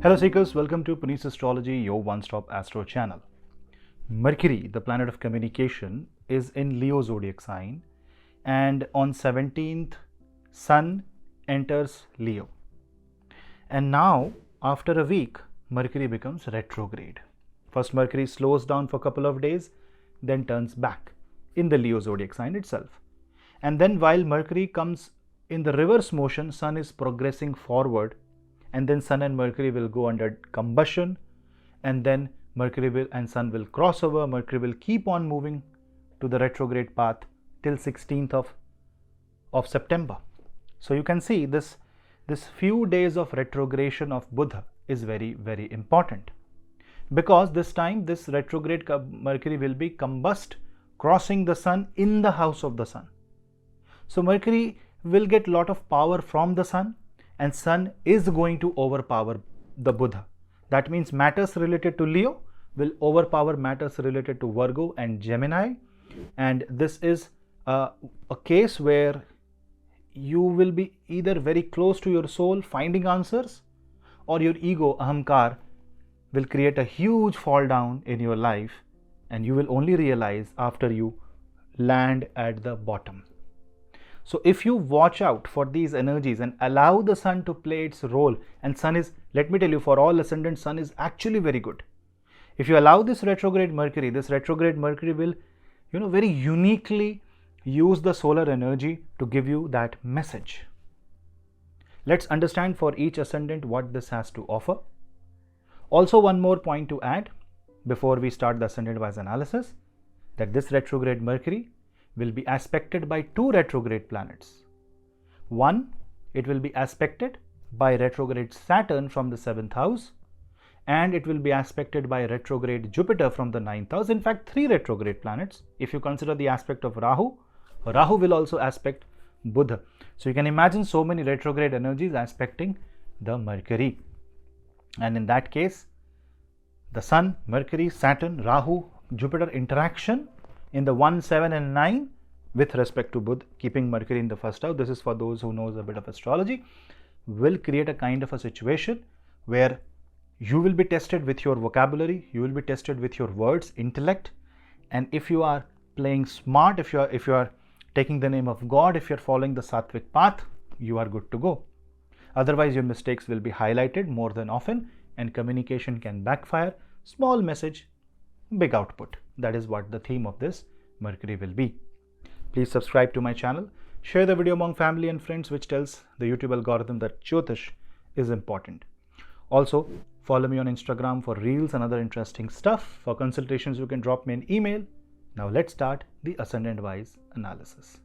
Hello Seekers, welcome to Punneit Astrology, your one-stop astro channel. Mercury, the planet of communication, is in Leo zodiac sign, and on 17th, Sun enters Leo. And now, after a week, Mercury becomes retrograde. First, Mercury slows down for a couple of days, then turns back in the Leo zodiac sign itself. And then while Mercury comes in the reverse motion, Sun is progressing forward, and then Sun and Mercury will go under combustion, and then Mercury will and Sun will cross over. Mercury will keep on moving to the retrograde path till 16th of September. So you can see this few days of retrogression of Buddha is very, very important, because this time this retrograde Mercury will be combust, crossing the Sun in the house of the Sun. So Mercury will get lot of power from the Sun, and Sun is going to overpower the Buddha. That means matters related to Leo will overpower matters related to Virgo and Gemini, and this is a case where you will be either very close to your soul finding answers, or your ego, ahamkar, will create a huge fall down in your life, and you will only realize after you land at the bottom. So if you watch out for these energies and allow the Sun to play its role, and Sun is, let me tell you, for all ascendant, Sun is actually very good. If you allow this retrograde Mercury will, very uniquely use the solar energy to give you that message. Let's understand for each ascendant what this has to offer. Also, one more point to add before we start the ascendant wise analysis, that this retrograde Mercury will be aspected by two retrograde planets. One, it will be aspected by retrograde Saturn from the 7th house, and it will be aspected by retrograde Jupiter from the 9th house. In fact, three retrograde planets. If you consider the aspect of Rahu will also aspect Buddha. So you can imagine so many retrograde energies aspecting the Mercury. And in that case, the Sun, Mercury, Saturn, Rahu, Jupiter interaction in the 1, 7 and 9 with respect to Buddha, keeping Mercury in the first house, this is for those who knows a bit of astrology, will create a kind of a situation where you will be tested with your vocabulary, you will be tested with your words, intellect, and if you are playing smart, if you are taking the name of God, if you are following the sattvic path, you are good to go. Otherwise, your mistakes will be highlighted more than often, and communication can backfire. Small message, big output. That is what the theme of this Mercury will be. Please subscribe to my channel, share the video among family and friends, which tells the YouTube algorithm that Jyotish is important. Also, follow me on Instagram for reels and other interesting stuff. For consultations, you can drop me an email. Now let's start the ascendant wise analysis.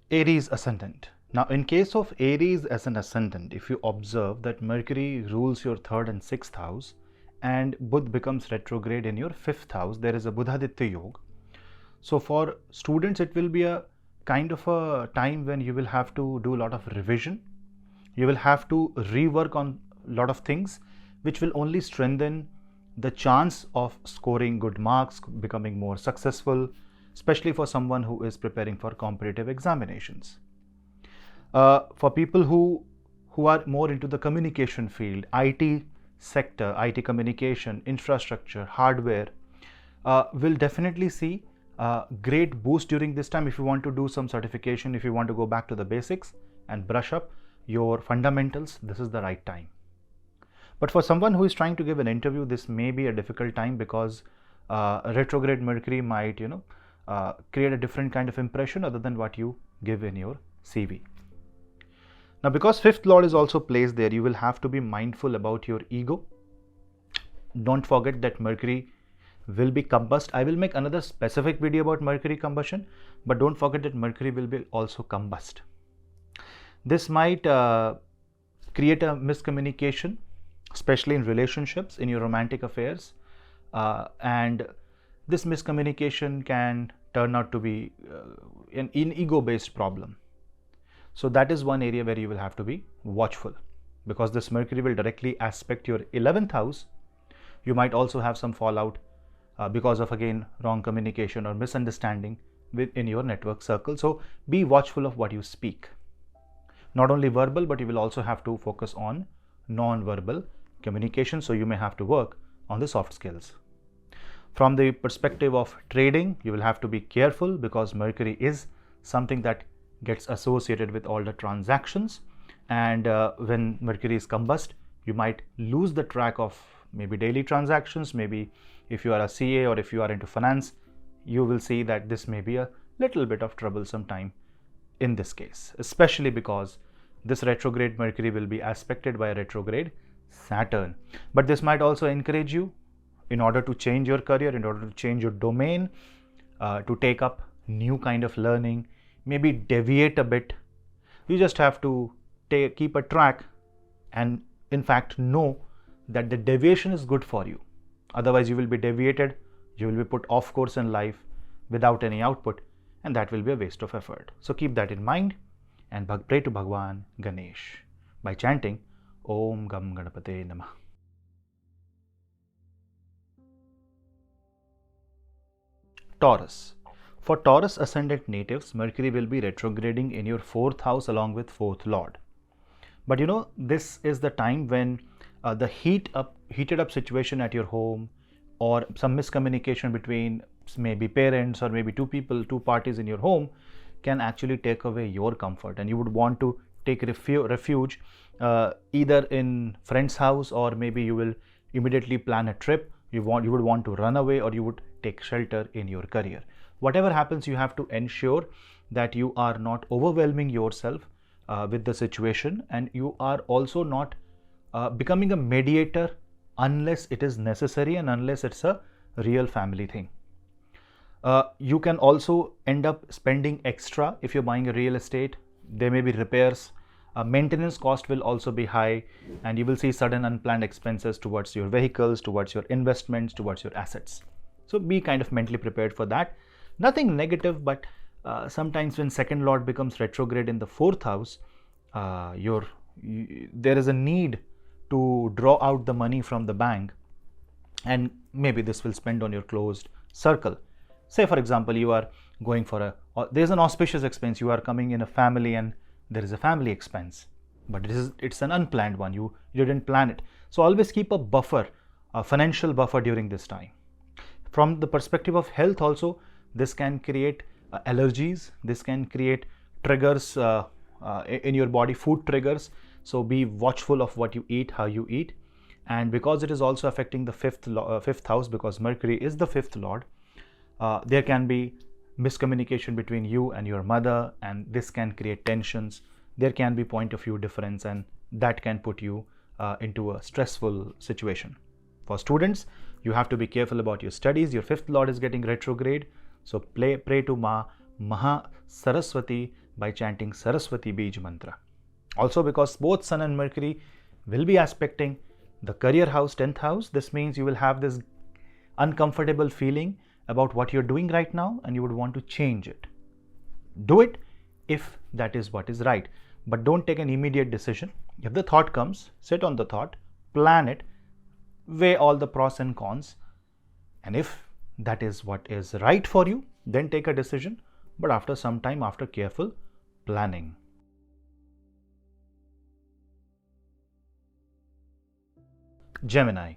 Aries ascendant. Now, in case of Aries as an ascendant, if you observe that Mercury rules your 3rd and 6th house, and Buddha becomes retrograde in your 5th house, there is a Buddhaditya Yoga. So for students, it will be a kind of a time when you will have to do a lot of revision. You will have to rework on a lot of things, which will only strengthen the chance of scoring good marks, becoming more successful, especially for someone who is preparing for competitive examinations. For people who are more into the communication field, IT sector, IT communication, infrastructure, hardware, will definitely see a great boost during this time. If you want to do some certification, if you want to go back to the basics and brush up your fundamentals, this is the right time. But for someone who is trying to give an interview, this may be a difficult time, because retrograde Mercury might, create a different kind of impression other than what you give in your CV. Now, because 5th Lord is also placed there, you will have to be mindful about your ego. Don't forget that Mercury will be combust. I will make another specific video about Mercury combustion, but don't forget that Mercury will be also combust. This might create a miscommunication, especially in relationships, in your romantic affairs, and this miscommunication can turn out to be an ego-based problem. So that is one area where you will have to be watchful, because this Mercury will directly aspect your 11th house. You might also have some fallout because of, again, wrong communication or misunderstanding within your network circle. So be watchful of what you speak. not only verbal, but you will also have to focus on non-verbal communication. So you may have to work on the soft skills. From the perspective of trading, you will have to be careful because Mercury is something that gets associated with all the transactions. And when Mercury is combust, you might lose the track of maybe daily transactions. Maybe if you are a CA or if you are into finance, you will see that this may be a little bit of troublesome time in this case, especially because this retrograde Mercury will be aspected by a retrograde Saturn. But this might also encourage you in order to change your career, in order to change your domain, to take up new kind of learning, maybe deviate a bit. You just have to keep a track and in fact know that the deviation is good for you. Otherwise you will be deviated, you will be put off course in life without any output, and that will be a waste of effort. So keep that in mind and pray to Bhagwan Ganesh by chanting Om Gam Ganapate Namah. Taurus. For Taurus ascendant natives, Mercury will be retrograding in your 4th house along with 4th Lord. But you know, this is the time when the heated up situation at your home, or some miscommunication between maybe parents or maybe two parties in your home, can actually take away your comfort, and you would want to take refuge either in friend's house, or maybe you will immediately plan a trip. You would want to run away, or you would take shelter in your career. Whatever happens, you have to ensure that you are not overwhelming yourself with the situation, and you are also not becoming a mediator unless it is necessary and unless it's a real family thing. You can also end up spending extra if you're buying a real estate. There may be repairs. Maintenance cost will also be high, and you will see sudden unplanned expenses towards your vehicles, towards your investments, towards your assets. So be kind of mentally prepared for that. Nothing negative, but sometimes when second lord becomes retrograde in the 4th house, there is a need to draw out the money from the bank, and maybe this will spend on your closed circle. Say for example, you are going for there's an auspicious expense. You are coming in a family and there is a family expense, but it's an unplanned one. You didn't plan it. So always keep a buffer, a financial buffer during this time. From the perspective of health also, this can create allergies. This can create triggers in your body, food triggers. So be watchful of what you eat, how you eat. And because it is also affecting the 5th house, because Mercury is the 5th lord, there can be miscommunication between you and your mother, and this can create tensions. There can be point of view difference, and that can put you into a stressful situation. For students, you have to be careful about your studies. Your 5th lord is getting retrograde, so pray to Maha Saraswati by chanting Saraswati Bij mantra. Also, because both Sun and Mercury will be aspecting the career house, 10th house, this means you will have this uncomfortable feeling about what you're doing right now, and you would want to change it. Do it if that is what is right, but don't take an immediate decision. If the thought comes, sit on the thought, plan it, weigh all the pros and cons, and if that is what is right for you, then take a decision, but after some time, after careful planning. Gemini.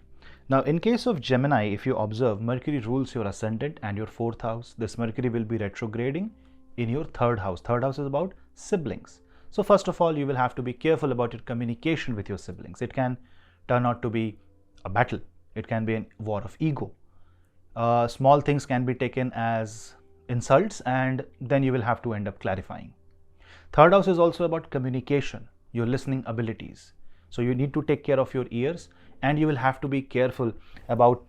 Now, in case of Gemini, if you observe, Mercury rules your ascendant and your 4th house. This Mercury will be retrograding in your 3rd house. 3rd house is about siblings. So first of all, you will have to be careful about your communication with your siblings. It can turn out to be a battle. It can be a war of ego. Small things can be taken as insults, and then you will have to end up clarifying. 3rd house is also about communication, your listening abilities. So you need to take care of your ears, and you will have to be careful about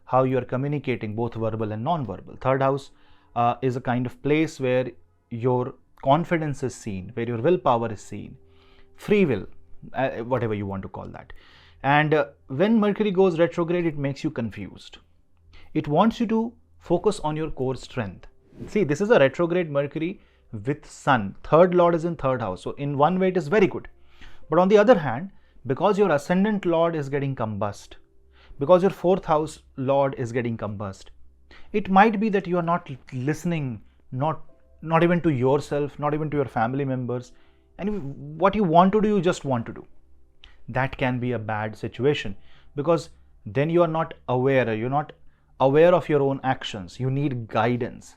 how you are communicating, both verbal and non-verbal. 3rd house is a kind of place where your confidence is seen, where your willpower is seen, free will, whatever you want to call that. And when Mercury goes retrograde, it makes you confused. It wants you to focus on your core strength. See, this is a retrograde Mercury with Sun. 3rd lord is in 3rd house. So in one way, it is very good. But on the other hand, because your ascendant lord is getting combust, because your 4th house lord is getting combust, it might be that you are not listening, not even to yourself, not even to your family members, and what you want to do, you just want to do. That can be a bad situation, because then you're not aware of your own actions. You need guidance.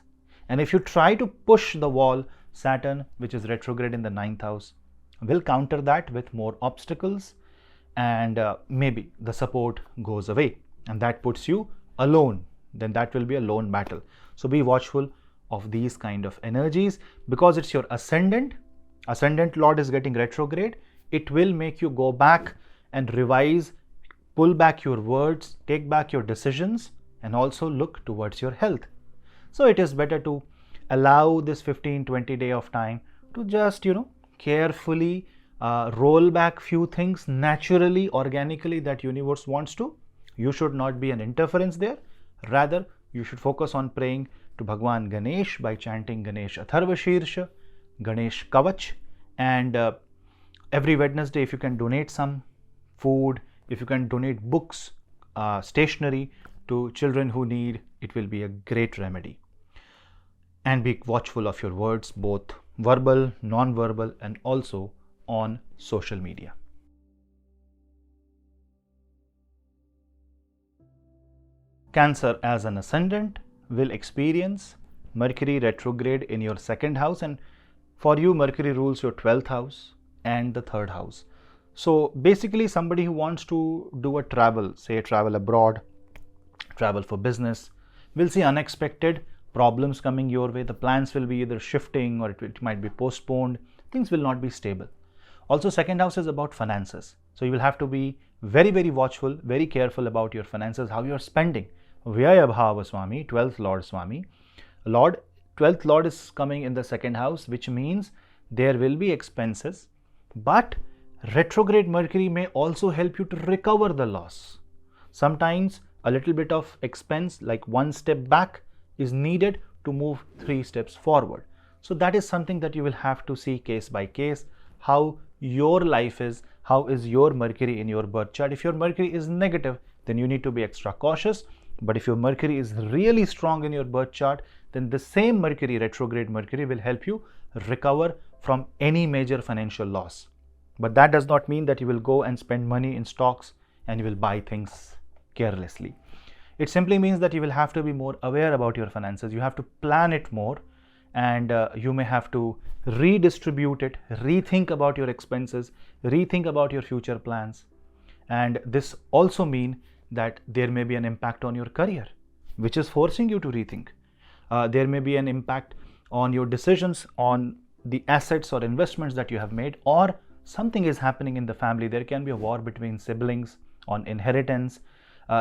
And if you try to push the wall, Saturn, which is retrograde in the 9th house, will counter that with more obstacles, and maybe the support goes away, and that puts you alone. Then that will be a lone battle. So be watchful of these kind of energies, because it's your ascendant lord is getting retrograde. It will make you go back and revise, pull back your words, take back your decisions, and also look towards your health. So it is better to allow this 15-20 day of time to just carefully roll back few things naturally, organically, that universe wants to. You should not be an interference there. Rather, you should focus on praying to Bhagwan Ganesh by chanting Ganesh Atharva Shirsha, Ganesh Kavach, and every Wednesday, if you can donate some food, if you can donate books, stationery to children who need, it will be a great remedy. And be watchful of your words, both verbal, non-verbal, and also on social media. Cancer as an ascendant will experience Mercury retrograde in your 2nd house, and for you Mercury rules your 12th house and the 3rd house. So basically, somebody who wants to do a travel, say travel abroad, travel for business, will see unexpected problems coming your way. The plans will be either shifting or it might be postponed. Things will not be stable. Also, 2nd house is about finances. So you will have to be very, very watchful, very careful about your finances, how you are spending. Vyaya Bhava Swami, 12th Lord Swami. 12th Lord is coming in the 2nd house, which means there will be expenses, but retrograde Mercury may also help you to recover the loss. Sometimes a little bit of expense, like one step back, is needed to move 3 steps forward. So that is something that you will have to see case by case, how your life is, how is your Mercury in your birth chart. If your Mercury is negative, then you need to be extra cautious. But if your Mercury is really strong in your birth chart, then the same Mercury, retrograde Mercury, will help you recover from any major financial loss. But that does not mean that you will go and spend money in stocks and you will buy things carelessly. It simply means that you will have to be more aware about your finances. You have to plan it more, and you may have to redistribute it, rethink about your expenses, rethink about your future plans. And this also means that there may be an impact on your career, which is forcing you to rethink. There may be an impact on your decisions on the assets or investments that you have made, or something is happening in the family. There can be a war between siblings on inheritance.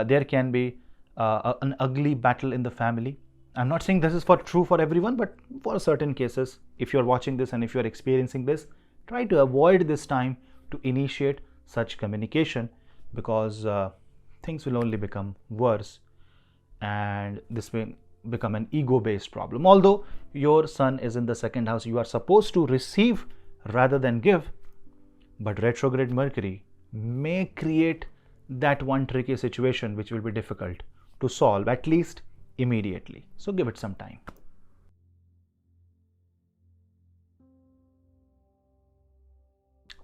There can be an ugly battle in the family. I'm not saying this is true for everyone, but for certain cases, if you're watching this and if you're experiencing this, try to avoid this time to initiate such communication, because things will only become worse, and this will become an ego-based problem. Although your sun is in the 2nd house, you are supposed to receive rather than give, but retrograde Mercury may create that one tricky situation which will be difficult to solve, at least immediately. So give it some time.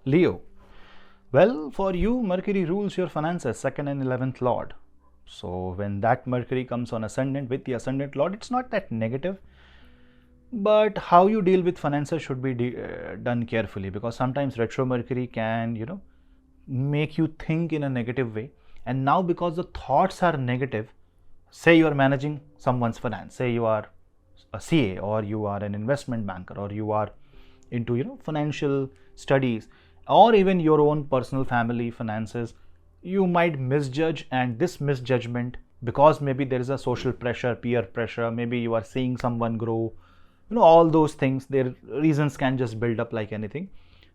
Leo. Well, for you, Mercury rules your finances, 2nd and 11th Lord. So when that Mercury comes on ascendant with the ascendant Lord, it's not that negative. But how you deal with finances should be done carefully, because sometimes retro Mercury can, make you think in a negative way. And now, because the thoughts are negative, say you are managing someone's finance, say you are a CA, or you are an investment banker, or you are into financial studies, or even your own personal family finances, you might misjudge. And this misjudgment, because maybe there is a social pressure, peer pressure, maybe you are seeing someone grow, all those things, their reasons can just build up like anything.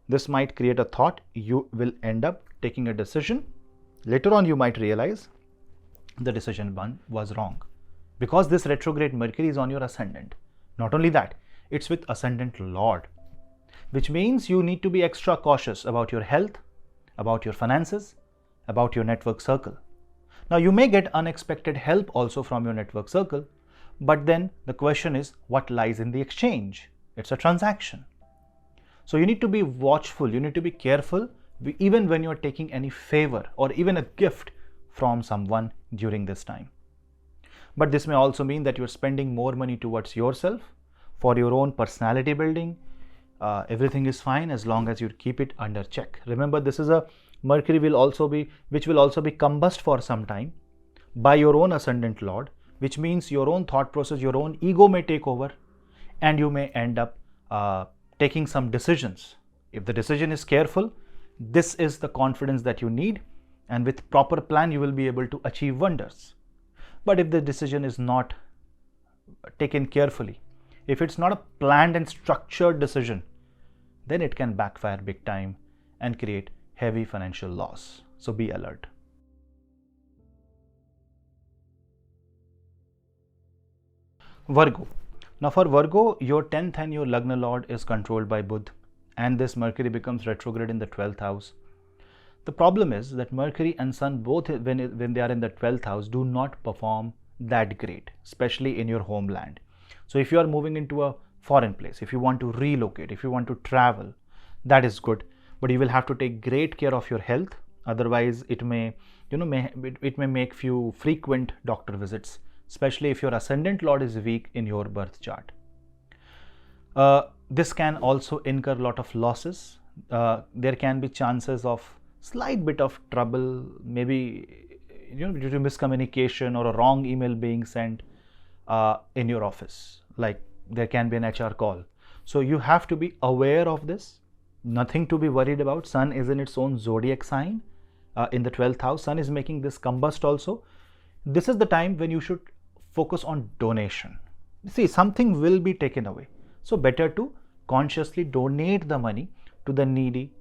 This might create a thought. You will end up taking a decision. Later on, you might realize the decision one was wrong, because this retrograde Mercury is on your ascendant. Not only that, it's with ascendant Lord, which means you need to be extra cautious about your health, about your finances, about your network circle. Now, you may get unexpected help also from your network circle, but then the question is, what lies in the exchange? It's a transaction. So you need to be watchful, you need to be careful even when you're taking any favor or even a gift from someone during this time. But this may also mean that you're spending more money towards yourself for your own personality building. Everything is fine as long as you keep it under check. Remember, this is a Mercury which will also be combust for some time by your own ascendant lord, which means your own thought process, your own ego may take over, and you may end up taking some decisions. If the decision is careful, this is the confidence that you need, and with proper plan you will be able to achieve wonders. But if the decision is not taken carefully, if it's not a planned and structured decision, then it can backfire big time and create heavy financial loss. So be alert. Virgo. Now for Virgo, your 10th and your Lagna Lord is controlled by Budh, and this Mercury becomes retrograde in the 12th house. The problem is that Mercury and Sun both, when they are in the 12th house, do not perform that great, especially in your homeland. So if you are moving into a foreign place, if you want to relocate, if you want to travel, that is good, but you will have to take great care of your health. Otherwise it may make few frequent doctor visits, especially if your ascendant lord is weak in your birth chart. This can also incur a lot of losses. There can be chances of slight bit of trouble, maybe due to miscommunication or a wrong email being sent in your office. Like there can be an HR call. So you have to be aware of this. Nothing to be worried about. Sun is in its own zodiac sign in the 12th house. Sun is making this combust also. This is the time when you should focus on donation. See, something will be taken away. So better to consciously donate the money to the needy,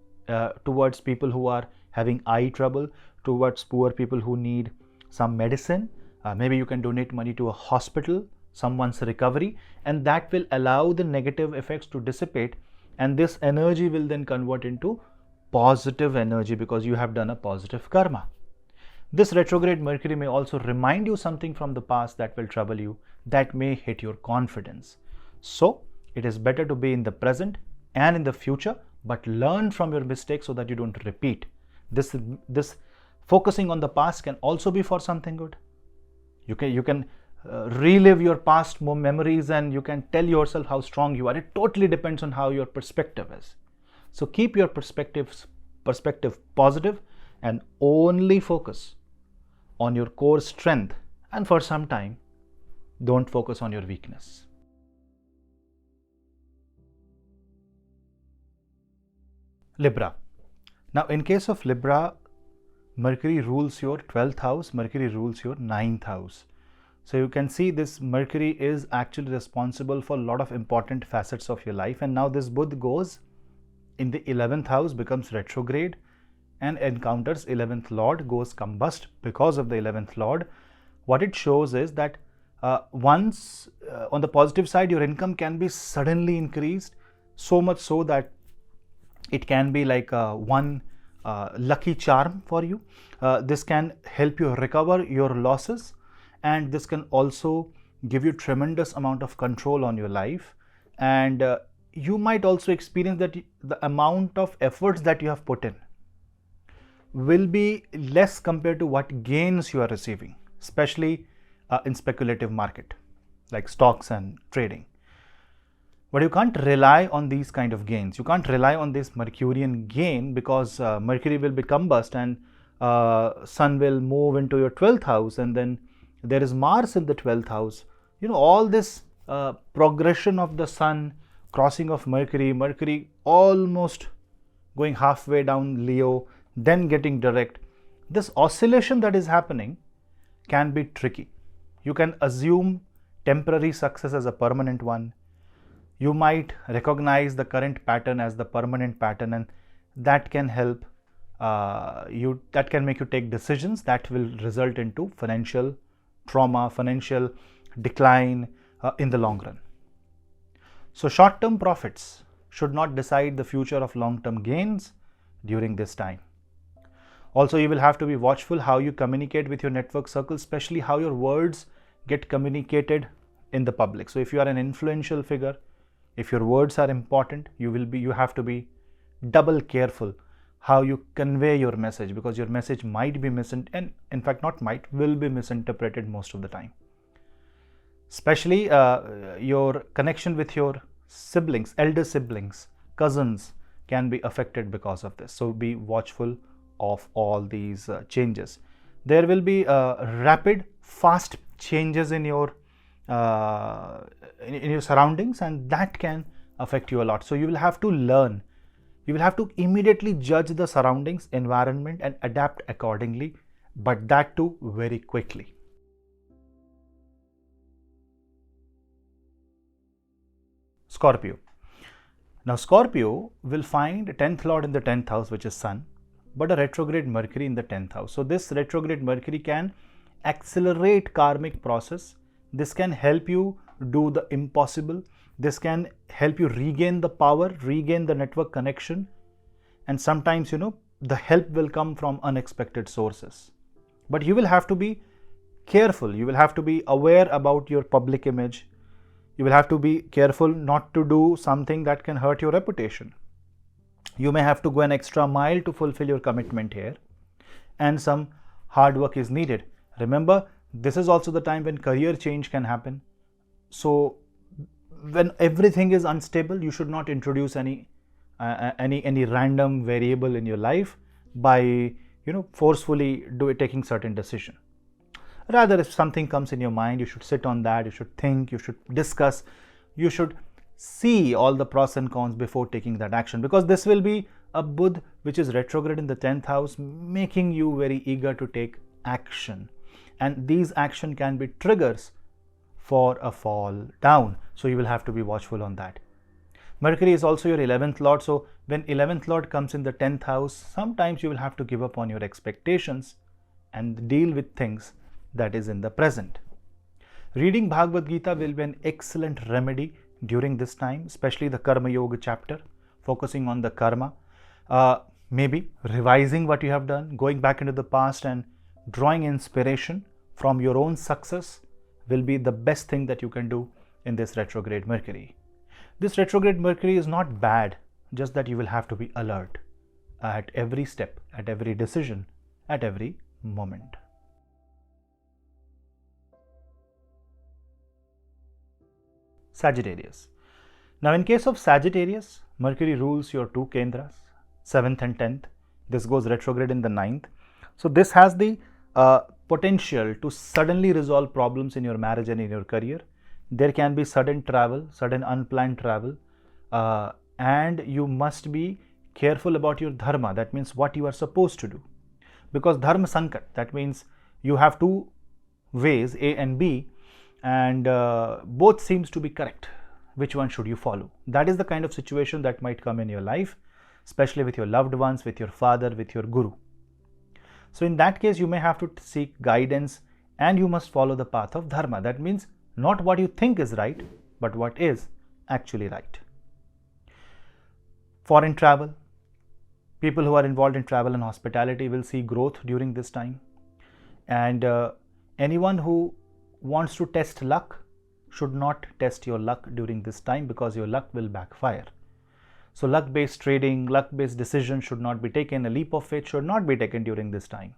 towards people who are having eye trouble, towards poor people who need some medicine. Maybe you can donate money to a hospital, someone's recovery, and that will allow the negative effects to dissipate, and this energy will then convert into positive energy because you have done a positive karma. This retrograde Mercury may also remind you something from the past that will trouble you, that may hit your confidence. So it is better to be in the present and in the future, but learn from your mistakes so that you don't repeat. This focusing on the past can also be for something good. You can relive your past memories, and you can tell yourself how strong you are. It totally depends on how your perspective is. So keep your perspective positive and only focus on your core strength, and for some time don't focus on your weakness. Libra. Now in case of Libra, Mercury rules your 12th house, Mercury rules your 9th house. So you can see this Mercury is actually responsible for a lot of important facets of your life, and now this Budh goes in the 11th house, becomes retrograde and encounters 11th lord, goes combust because of the 11th lord. What it shows is that once on the positive side, your income can be suddenly increased, so much so that it can be like one lucky charm for you. This can help you recover your losses, and this can also give you tremendous amount of control on your life, and you might also experience that the amount of efforts that you have put in will be less compared to what gains you are receiving, especially in speculative market like stocks and trading. But you can't rely on these kind of gains. You can't rely on this Mercurian gain, because Mercury will be combust and Sun will move into your 12th house, and then there is Mars in the 12th house. All this progression of the Sun, crossing of Mercury almost going halfway down Leo, then getting direct. This oscillation that is happening can be tricky. You can assume temporary success as a permanent one. You might recognize the current pattern as the permanent pattern, and that can help you, that can make you take decisions that will result into financial trauma, financial decline in the long run. So short-term profits should not decide the future of long-term gains during this time. Also, you will have to be watchful how you communicate with your network circle, especially how your words get communicated in the public. So if you are an influential figure, If your words are important, you have to be double careful how you convey your message, because your message might be and in fact not might, will be misinterpreted most of the time. Especially your connection with your siblings, elder siblings, cousins can be affected because of this. So be watchful of all these changes. There will be rapid, fast changes in your surroundings, and that can affect you a lot. So you will have to learn. You will have to immediately judge the surroundings, environment, and adapt accordingly, but that too very quickly. Scorpio. Now Scorpio will find 10th Lord in the 10th house, which is Sun, but a retrograde Mercury in the 10th house. So this retrograde Mercury can accelerate karmic process. This can help you do the impossible. This can help you regain the power, regain the network connection. And sometimes, the help will come from unexpected sources. But you will have to be careful. You will have to be aware about your public image. You will have to be careful not to do something that can hurt your reputation. You may have to go an extra mile to fulfill your commitment here, and some hard work is needed. Remember, this is also the time when career change can happen. So when everything is unstable, you should not introduce any random variable in your life by forcefully taking certain decision. Rather, if something comes in your mind, you should sit on that, you should think, you should discuss, you should see all the pros and cons before taking that action, because this will be a Budh which is retrograde in the 10th house, making you very eager to take action, and these action can be triggers for a fall down. So you will have to be watchful on that. Mercury is also your 11th Lord. So when 11th Lord comes in the 10th house, sometimes you will have to give up on your expectations and deal with things that is in the present. Reading Bhagavad Gita will be an excellent remedy during this time, especially the Karma Yoga chapter, focusing on the karma. Maybe revising what you have done, going back into the past and drawing inspiration from your own success will be the best thing that you can do in this retrograde Mercury. This retrograde Mercury is not bad, just that you will have to be alert at every step, at every decision, at every moment. Sagittarius. Now in case of Sagittarius, Mercury rules your two Kendras, 7th and 10th. This goes retrograde in the 9th. So this has the potential to suddenly resolve problems in your marriage and in your career. There can be sudden travel, sudden unplanned travel, and you must be careful about your dharma. That means what you are supposed to do, because dharma sankat, that means you have two ways, A and B, and both seems to be correct. Which one should you follow? That is the kind of situation that might come in your life, especially with your loved ones, with your father, with your guru. So in that case, you may have to seek guidance, and you must follow the path of dharma. That means not what you think is right, but what is actually right. Foreign travel. People who are involved in travel and hospitality will see growth during this time. And anyone who wants to test luck should not test your luck during this time, because your luck will backfire. So luck-based trading, luck-based decisions should not be taken. A leap of faith should not be taken during this time.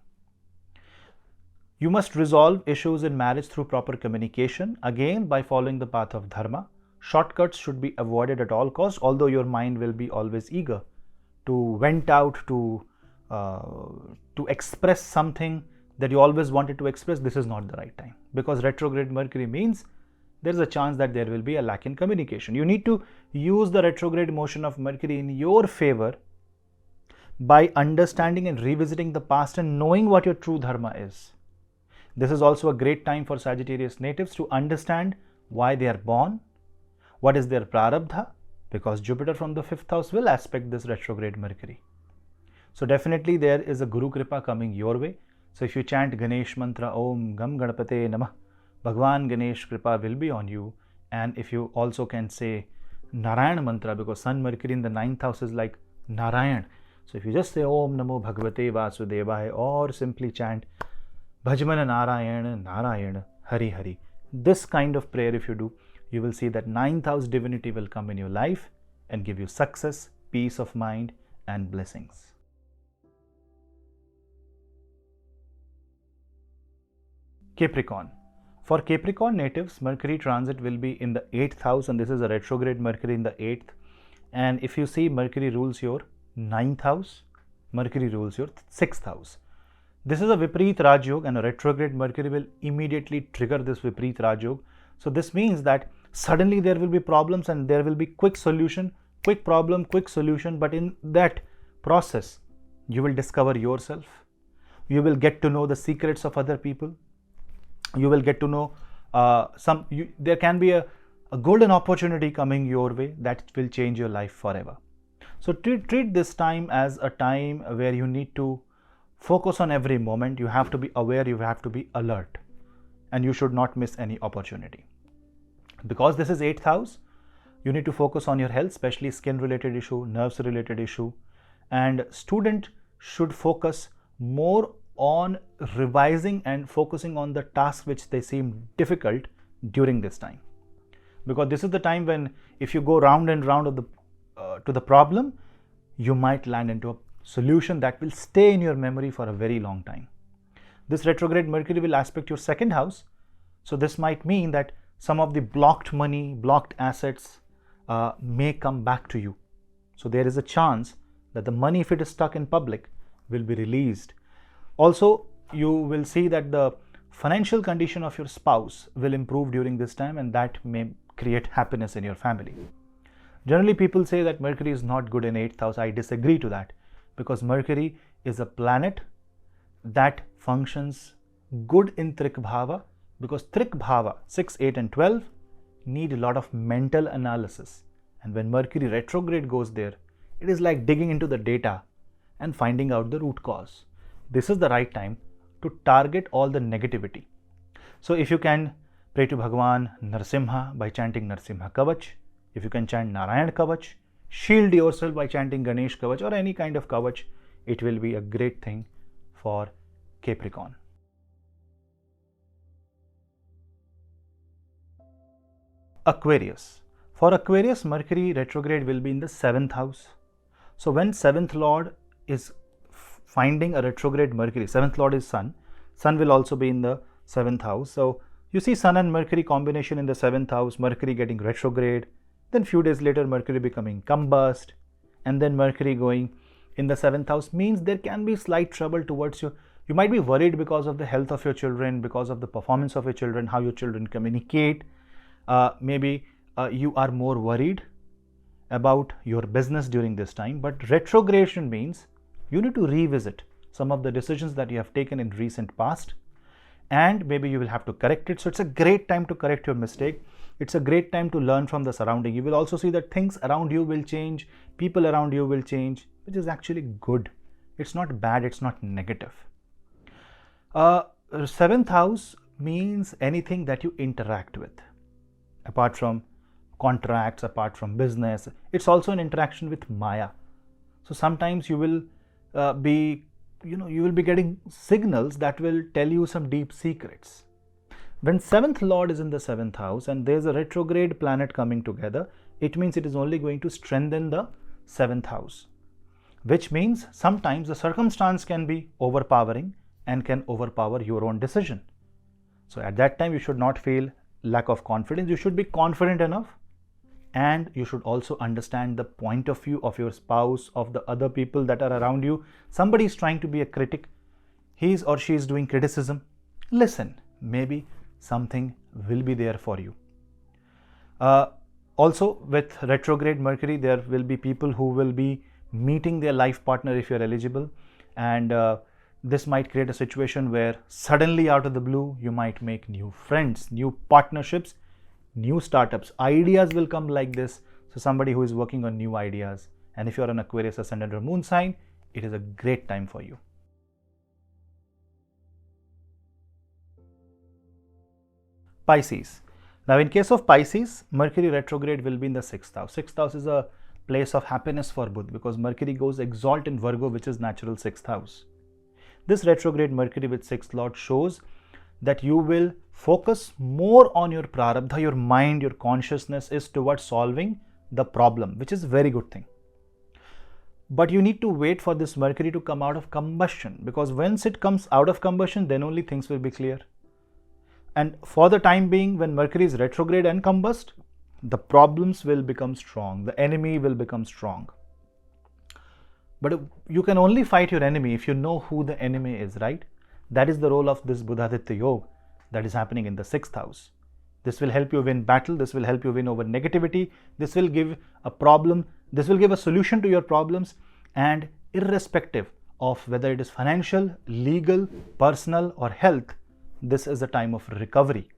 You must resolve issues in marriage through proper communication, again by following the path of dharma. Shortcuts should be avoided at all costs, although your mind will be always eager to vent out, to express something that you always wanted to express. This is not the right time, because retrograde Mercury means there is a chance that there will be a lack in communication. You need to use the retrograde motion of Mercury in your favor by understanding and revisiting the past and knowing what your true dharma is. This is also a great time for Sagittarius natives to understand why they are born, what is their prarabdha, because Jupiter from the 5th house will aspect this retrograde Mercury. So definitely there is a Guru Kripa coming your way. So if you chant Ganesh mantra, Om Gam Ganapate Namah, Bhagwan Ganesh Kripa will be on you. And if you also can say Narayan mantra, because Sun Mercury in the 9th house is like Narayan. So if you just say Om Namo Bhagavate Vasudevaya, or simply chant Bhajmana Narayana Narayana Hari Hari, this kind of prayer if you do, you will see that 9th house divinity will come in your life and give you success, peace of mind and blessings. Capricorn. For Capricorn natives, Mercury transit will be in the 8th house, and this is a retrograde Mercury in the 8th. And if you see, Mercury rules your 9th house, Mercury rules your 6th house. This is a Vipreet Rajyog, and a retrograde Mercury will immediately trigger this Vipreet Rajyog. So this means that suddenly there will be problems and there will be quick solution, quick problem, quick solution. But in that process, you will discover yourself. You will get to know the secrets of other people. You will get to know there can be a golden opportunity coming your way that will change your life forever. So treat this time as a time where you need to focus on every moment. You have to be aware, you have to be alert, and you should not miss any opportunity. Because this is 8th house, you need to focus on your health, especially skin related issue, nerves related issue, and student should focus more on revising and focusing on the tasks which they seem difficult during this time. Because this is the time when if you go round and round of to the problem, you might land into a solution that will stay in your memory for a very long time. This retrograde Mercury will aspect your 2nd house. So this might mean that some of the blocked money, blocked assets may come back to you. So there is a chance that the money, if it is stuck in public, will be released. Also, you will see that the financial condition of your spouse will improve during this time, and that may create happiness in your family. Generally, people say that Mercury is not good in 8th house. I disagree to that, because Mercury is a planet that functions good in Trik Bhava, because Trik Bhava 6, 8 and 12 need a lot of mental analysis. And when Mercury retrograde goes there, it is like digging into the data and finding out the root cause. This is the right time to target all the negativity. So if you can pray to Bhagwan Narsimha by chanting Narsimha Kavach, if you can chant Narayan Kavach, shield yourself by chanting Ganesh Kavach or any kind of Kavach, it will be a great thing for Capricorn. Aquarius. For Aquarius, Mercury retrograde will be in the 7th house. So when 7th Lord is finding a retrograde Mercury, 7th Lord is Sun. Sun will also be in the 7th house. So you see Sun and Mercury combination in the 7th house, Mercury getting retrograde, then few days later Mercury becoming combust, and then Mercury going in the 7th house means there can be slight trouble towards you. You might be worried because of the health of your children, because of the performance of your children, how your children communicate. Maybe you are more worried about your business during this time, but retrogradation means you need to revisit some of the decisions that you have taken in recent past, and maybe you will have to correct it. So it's a great time to correct your mistake. It's a great time to learn from the surrounding. You will also see that things around you will change, people around you will change, which is actually good. It's not bad, it's not negative. 7th house means anything that you interact with, apart from contracts, apart from business. It's also an interaction with Maya. So sometimes you will be getting signals that will tell you some deep secrets. When 7th Lord is in the 7th house and there's a retrograde planet coming together, it means it is only going to strengthen the 7th house, which means sometimes the circumstance can be overpowering and can overpower your own decision. So at that time, you should not feel lack of confidence. You should be confident enough, and you should also understand the point of view of your spouse, of the other people that are around you. Somebody is trying to be a critic. He or she is doing criticism. Listen, maybe something will be there for you. Also, with retrograde Mercury, there will be people who will be meeting their life partner if you're eligible, and this might create a situation where suddenly out of the blue you might make new friends, new partnerships, new startups. Ideas will come like this. So somebody who is working on new ideas, and if you're an Aquarius ascendant or moon sign, it is a great time for you. Pisces. Now in case of Pisces, Mercury retrograde will be in the 6th house. 6th house is a place of happiness for Buddha, because Mercury goes exalt in Virgo, which is natural 6th house. This retrograde Mercury with 6th Lord shows that you will focus more on your prarabdha, your mind, your consciousness is towards solving the problem, which is a very good thing. But you need to wait for this Mercury to come out of combustion, because once it comes out of combustion, then only things will be clear. And for the time being, when Mercury is retrograde and combust, the problems will become strong, the enemy will become strong. But you can only fight your enemy if you know who the enemy is, right? That is the role of this Buddhaditya Yoga that is happening in the 6th house. This will help you win battle, this will help you win over negativity, this will give a problem, this will give a solution to your problems, and irrespective of whether it is financial, legal, personal or health, this is a time of recovery.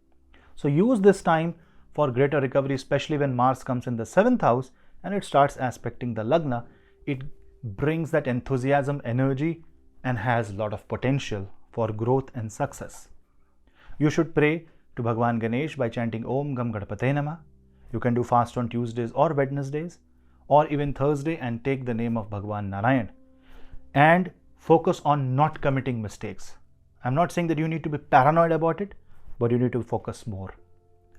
So use this time for greater recovery, especially when Mars comes in the 7th house and it starts aspecting the Lagna. It brings that enthusiasm, energy, and has a lot of potential for growth and success. You should pray to Bhagwan Ganesh by chanting Om Gam Gadapate Namah. You can do fast on Tuesdays or Wednesdays, or even Thursday, and take the name of Bhagwan Narayan. And focus on not committing mistakes. I'm not saying that you need to be paranoid about it, but you need to focus more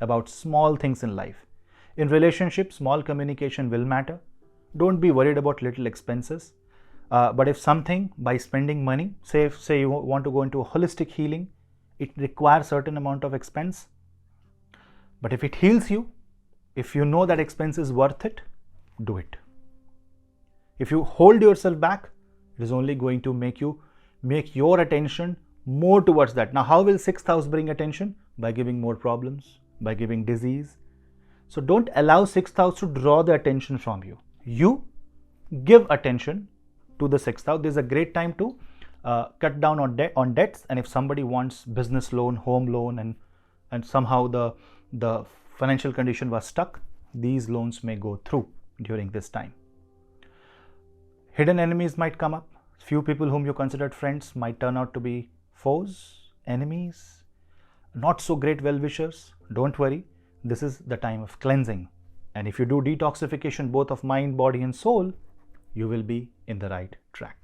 about small things in life. In relationships, small communication will matter. Don't be worried about little expenses. But if something, by spending money, say you want to go into a holistic healing, it requires certain amount of expense. But if it heals you, if you know that expense is worth it, do it. If you hold yourself back, it is only going to make your attention more towards that. Now, how will 6th house bring attention? By giving more problems, by giving disease. So don't allow 6th house to draw the attention from you. You give attention to the 6th house. This is a great time to cut down on debts, and if somebody wants business loan, home loan, and somehow the financial condition was stuck, these loans may go through during this time. Hidden enemies might come up. Few people whom you considered friends might turn out to be foes, enemies, not so great well-wishers. Don't worry, this is the time of cleansing. And if you do detoxification both of mind, body and soul, you will be in the right track.